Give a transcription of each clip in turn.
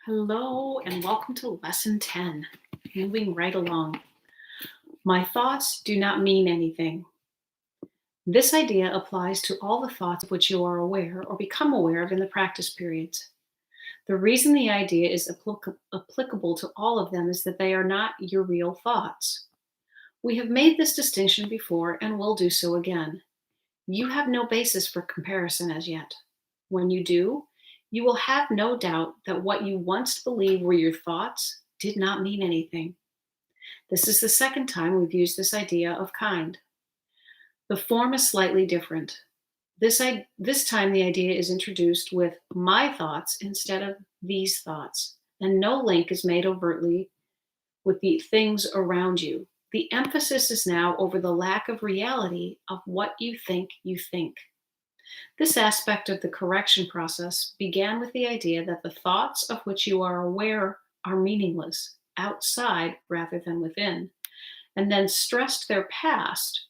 Hello and welcome to lesson 10. Moving right along. My thoughts do not mean anything. This idea applies to all the thoughts of which you are aware or become aware of in the practice periods. The reason the idea is applicable to all of them is that they are not your real thoughts. We have made this distinction before and will do so again. You have no basis for comparison as yet. When you do, you will have no doubt that what you once believed were your thoughts did not mean anything. This is the second time we've used this idea of kind. The form is slightly different. This time, the idea is introduced with my thoughts instead of these thoughts, and no link is made overtly with the things around you. The emphasis is now over the lack of reality of what you think you think. This aspect of the correction process began with the idea that the thoughts of which you are aware are meaningless, outside rather than within, and then stressed their past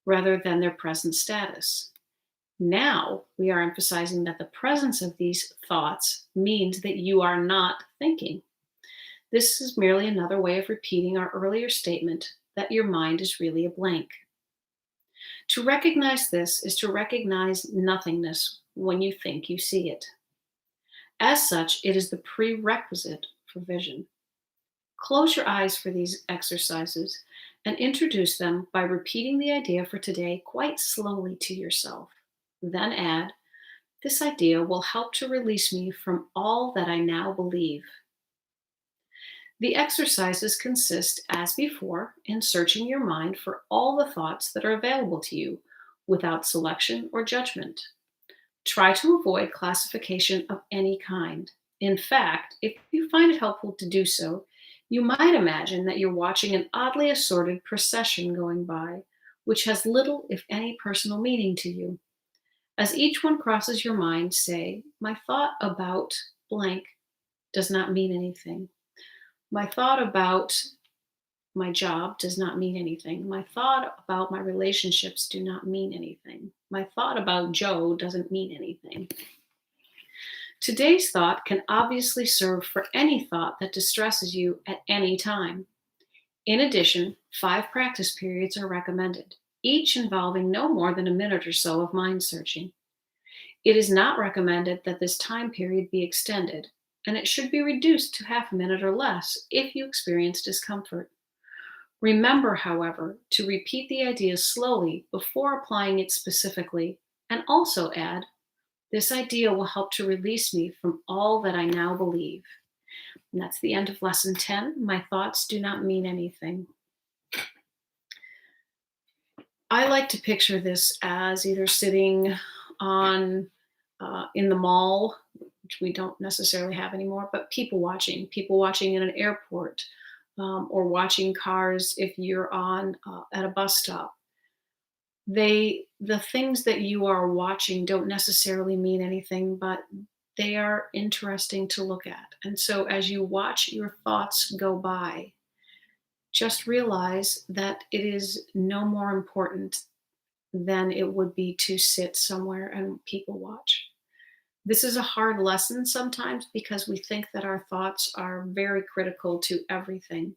rather than their present status. Now we are emphasizing that the presence of these thoughts means that you are not thinking. This is merely another way of repeating our earlier statement that your mind is really a blank. To recognize this is to recognize nothingness when you think you see it. As such, it is the prerequisite for vision. Close your eyes for these exercises and introduce them by repeating the idea for today quite slowly to yourself. Then add, this idea will help to release me from all that I now believe. The exercises consist, as before, in searching your mind for all the thoughts that are available to you without selection or judgment. Try to avoid classification of any kind. In fact, if you find it helpful to do so, you might imagine that you're watching an oddly assorted procession going by, which has little, if any, personal meaning to you. As each one crosses your mind, say, my thought about blank does not mean anything. My thought about my job does not mean anything. My thought about my relationships do not mean anything. My thought about Joe doesn't mean anything. Today's thought can obviously serve for any thought that distresses you at any time. In addition, 5 practice periods are recommended, each involving no more than a minute or so of mind searching. It is not recommended that this time period be extended, and it should be reduced to half a minute or less if you experience discomfort. Remember, however, to repeat the idea slowly before applying it specifically, and also add, this idea will help to release me from all that I now believe. And that's the end of lesson 10. My thoughts do not mean anything. I like to picture this as either sitting on in the mall, which we don't necessarily have anymore, but people watching in an airport, or watching cars if you're on at a bus stop. The things that you are watching don't necessarily mean anything, but they are interesting to look at. And so as you watch your thoughts go by, just realize that it is no more important than it would be to sit somewhere and people watch. This is a hard lesson sometimes because we think that our thoughts are very critical to everything.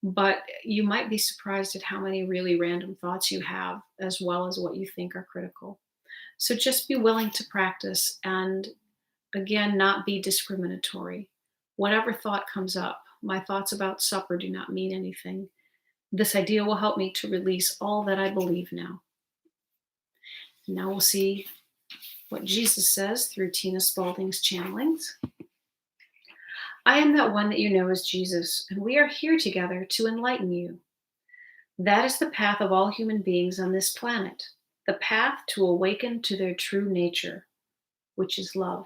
But you might be surprised at how many really random thoughts you have, as well as what you think are critical. So just be willing to practice and, again, not be discriminatory. Whatever thought comes up, my thoughts about supper do not mean anything. This idea will help me to release all that I believe now. Now we'll see what Jesus says through Tina Spalding's channelings. I am that one that you know as Jesus, and we are here together to enlighten you. That is the path of all human beings on this planet, the path to awaken to their true nature, which is love.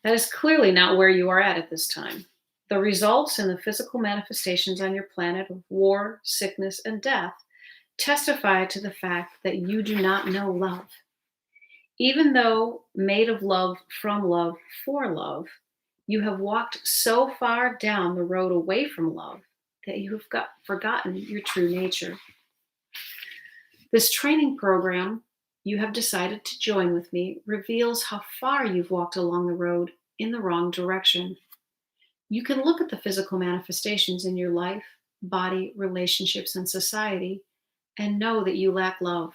That is clearly not where you are at this time. The results and the physical manifestations on your planet of war, sickness, and death testify to the fact that you do not know love. Even though made of love, from love, for love, you have walked so far down the road away from love that you have forgotten your true nature. This training program you have decided to join with me reveals how far you've walked along the road in the wrong direction. You can look at the physical manifestations in your life, body, relationships, and society and know that you lack love.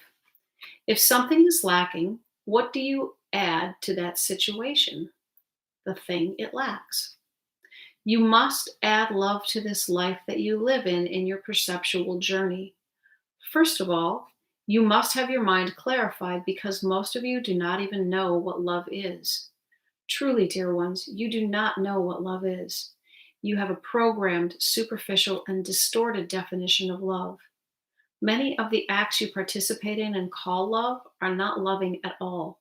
If something is lacking, what do you add to that situation? The thing it lacks. You must add love to this life that you live in your perceptual journey. First of all, you must have your mind clarified because most of you do not even know what love is. Truly, dear ones, you do not know what love is. You have a programmed, superficial, and distorted definition of love. Many of the acts you participate in and call love are not loving at all.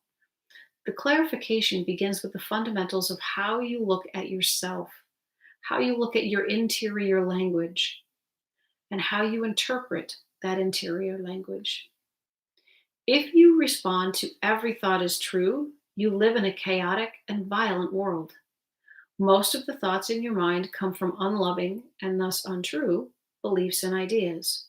The clarification begins with the fundamentals of how you look at yourself, how you look at your interior language, and how you interpret that interior language. If you respond to every thought as true, you live in a chaotic and violent world. Most of the thoughts in your mind come from unloving and thus untrue beliefs and ideas.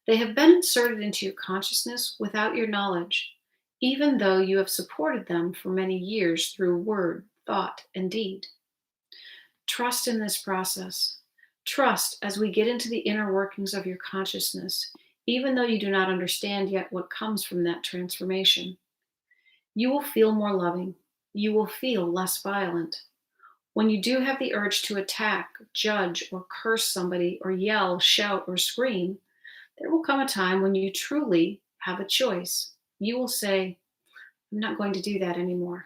They have been inserted into your consciousness without your knowledge, even though you have supported them for many years through word, thought, and deed. Trust in this process. Trust as we get into the inner workings of your consciousness, even though you do not understand yet what comes from that transformation. You will feel more loving. You will feel less violent. When you do have the urge to attack, judge, or curse somebody, or yell, shout, or scream, there will come a time when you truly have a choice. You will say, I'm not going to do that anymore.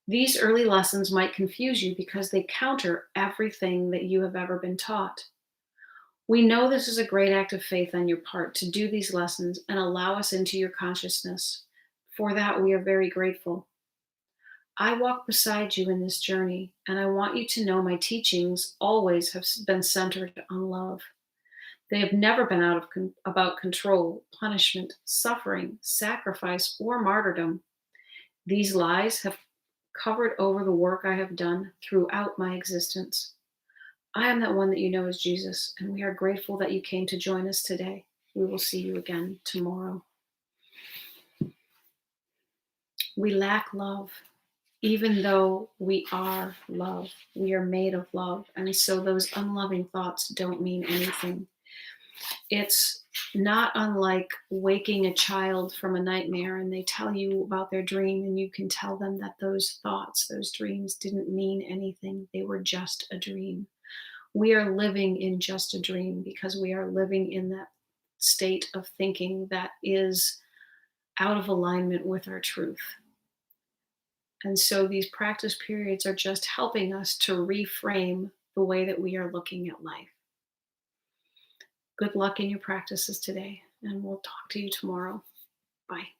These early lessons might confuse you because they counter everything that you have ever been taught. We know this is a great act of faith on your part to do these lessons and allow us into your consciousness. For that, we are very grateful. I walk beside you in this journey, and I want you to know my teachings always have been centered on love. They have never been about control, punishment, suffering, sacrifice, or martyrdom. These lies have covered over the work I have done throughout my existence. I am that one that you know as Jesus, and we are grateful that you came to join us today. We will see you again tomorrow. We lack love, even though we are love. We are made of love, and so those unloving thoughts don't mean anything. It's not unlike waking a child from a nightmare and they tell you about their dream and you can tell them that those thoughts, those dreams didn't mean anything. They were just a dream. We are living in just a dream because we are living in that state of thinking that is out of alignment with our truth. And so these practice periods are just helping us to reframe the way that we are looking at life. Good luck in your practices today, and we'll talk to you tomorrow. Bye.